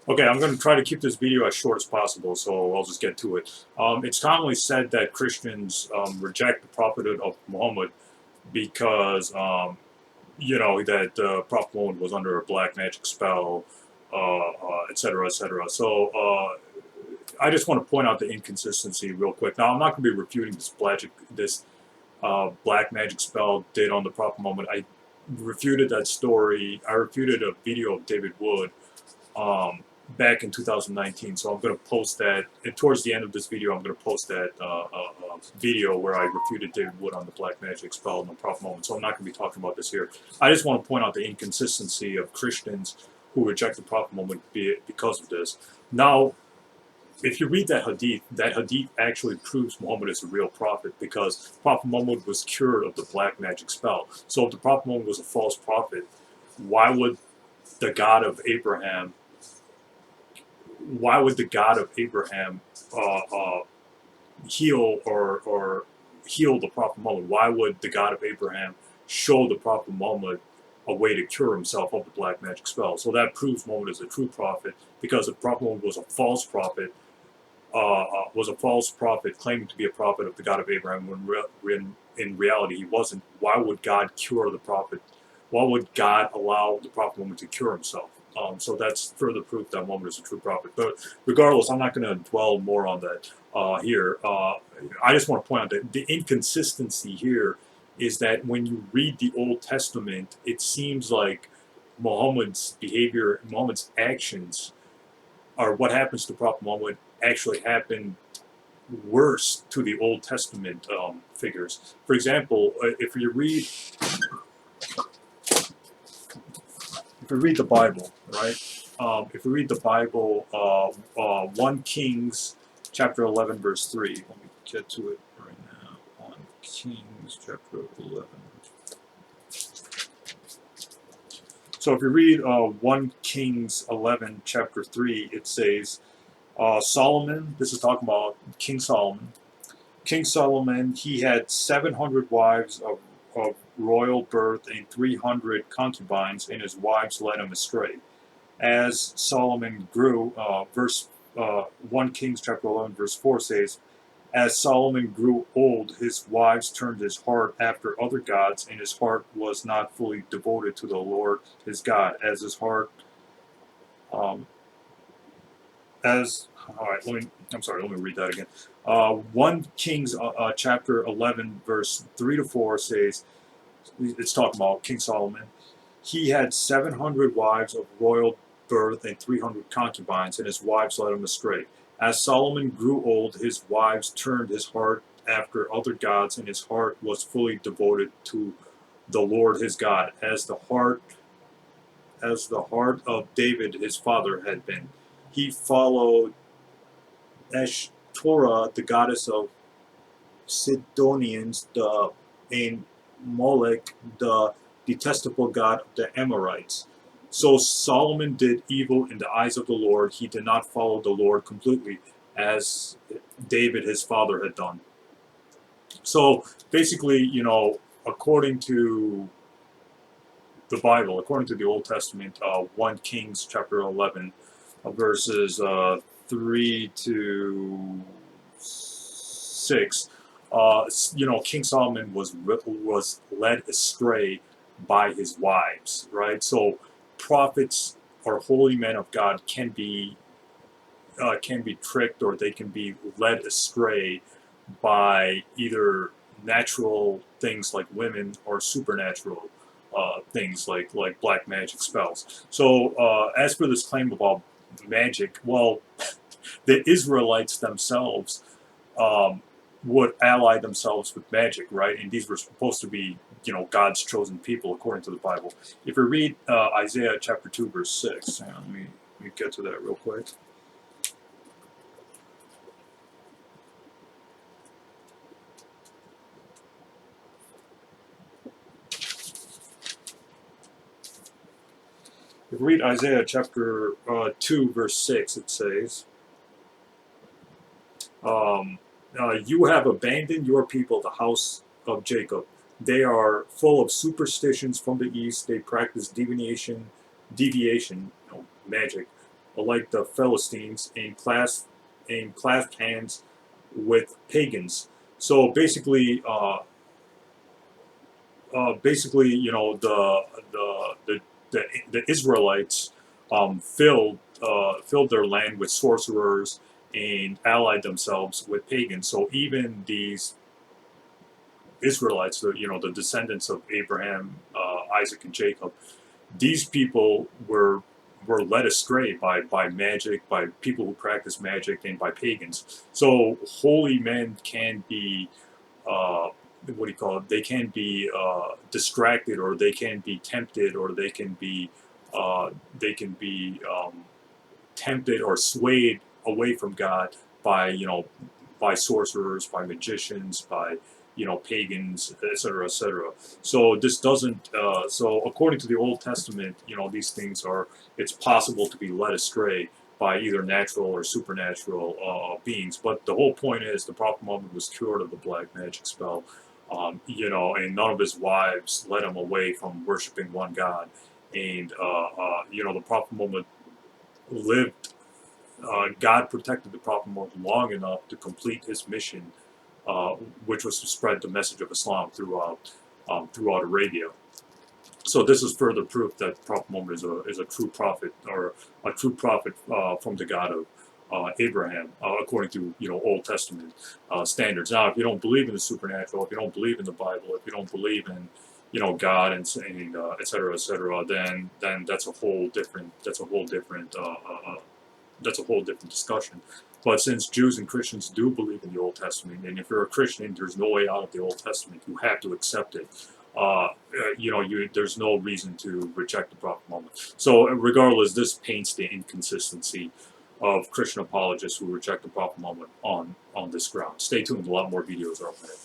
Okay, I'm going to try to keep this video as short as possible, so I'll just get to it. It's commonly said that Christians reject the prophethood of Muhammad because, that Prophet Muhammad was under a black magic spell, etc., etc. So I just want to point out the inconsistency real quick. Now, I'm not going to be refuting this black magic spell did on the Prophet Muhammad. I refuted that story. I refuted a video of David Wood. Back in 2019. So I'm going to post that. And towards the end of this video, I'm going to post that video where I refuted David Wood on the black magic spell and the Prophet Moment. So I'm not going to be talking about this here. I just want to point out the inconsistency of Christians who reject the Prophet Moment because of this. Now, if you read that hadith actually proves Muhammad is a real prophet because Prophet Muhammad was cured of the black magic spell. So if the Prophet Muhammad was a false prophet, why would the God of Abraham heal or heal the Prophet Muhammad? Why would the God of Abraham show the Prophet Muhammad a way to cure himself of the black magic spell? So that proves Muhammad is a true prophet, because if Prophet Muhammad was a false prophet, claiming to be a prophet of the God of Abraham when in reality he wasn't. Why would God cure the prophet? Why would God allow the Prophet Muhammad to cure himself? So that's further proof that Muhammad is a true prophet. But regardless, I'm not going to dwell more on that here. I just want to point out that the inconsistency here is that when you read the Old Testament, it seems like Muhammad's behavior, Muhammad's actions, or what happens to Prophet Muhammad actually happened worse to the Old Testament figures. For example, if you read the Bible, right? If we read the Bible, 1 Kings chapter 11 verse 3. Let me get to it right now. 1 Kings chapter 11. So if you read 1 Kings 11 chapter 3, it says, Solomon, this is talking about King Solomon. King Solomon, he had 700 wives of royal birth and 300 concubines, and his wives led him astray. As Solomon grew, 1 Kings chapter 11 verse 4 says, as Solomon grew old, his wives turned his heart after other gods, and his heart was not fully devoted to the Lord his God, as his heart, all right, let me read that again. 1 Kings chapter 11 verse 3 to 4 says, it's talking about King Solomon. He had 700 wives of royal birth and 300 concubines, and his wives led him astray. As Solomon grew old, his wives turned his heart after other gods, and his heart was fully devoted to the Lord his God, as the heart of David his father had been. He followed Ashtoreth, the goddess of Sidonians, and Molech, the detestable god of the Amorites. So Solomon did evil in the eyes of the Lord. He did not follow the Lord completely, as David his father had done. So basically, according to the Bible, according to the Old Testament, 1 Kings chapter 11, verses 3 to 6, King Solomon was led astray by his wives, right? So prophets or holy men of God can be tricked, or they can be led astray by either natural things like women or supernatural things like black magic spells. So as for this claim about magic, well, the Israelites themselves would ally themselves with magic, right? And these were supposed to be, God's chosen people according to the Bible. If you read Isaiah chapter 2, verse 6, let me get to that real quick. If you read Isaiah chapter 2, verse 6, it says, you have abandoned your people, the house of Jacob. They are full of superstitions from the east. They practice deviation, magic, like the Philistines, and clasped hands with pagans. So basically, you know, the Israelites filled their land with sorcerers and allied themselves with pagans. So even these Israelites, you know, the descendants of Abraham, Isaac, and Jacob, these people were led astray by magic, by people who practice magic, and by pagans. So holy men can be what do you call it? They can be distracted, or they can be tempted, or uh, they can be tempted or swayed away from God by, you know, by sorcerers, by magicians, by, you know, pagans, etc., etc. So this doesn't. So according to the Old Testament, you know, these things are. It's possible to be led astray by either natural or supernatural beings. But the whole point is the Prophet Muhammad was cured of the black magic spell. You know, and none of his wives led him away from worshiping one God. And you know, the Prophet Muhammad lived. God protected the Prophet Muhammad long enough to complete his mission, uh, which was to spread the message of Islam throughout Arabia. So this is further proof that Prophet Muhammad is a true prophet, or a true prophet from the God of Abraham, according to, you know, Old Testament standards. Now, if you don't believe in the supernatural, if you don't believe in the Bible, if you don't believe in, you know, God, and et cetera, then that's a whole different discussion. But since Jews and Christians do believe in the Old Testament, and if you're a Christian, there's no way out of the Old Testament. You have to accept it. You know, there's no reason to reject the Prophet Muhammad. So, regardless, this paints the inconsistency of Christian apologists who reject the Prophet Muhammad on this ground. Stay tuned. A lot more videos are up ahead.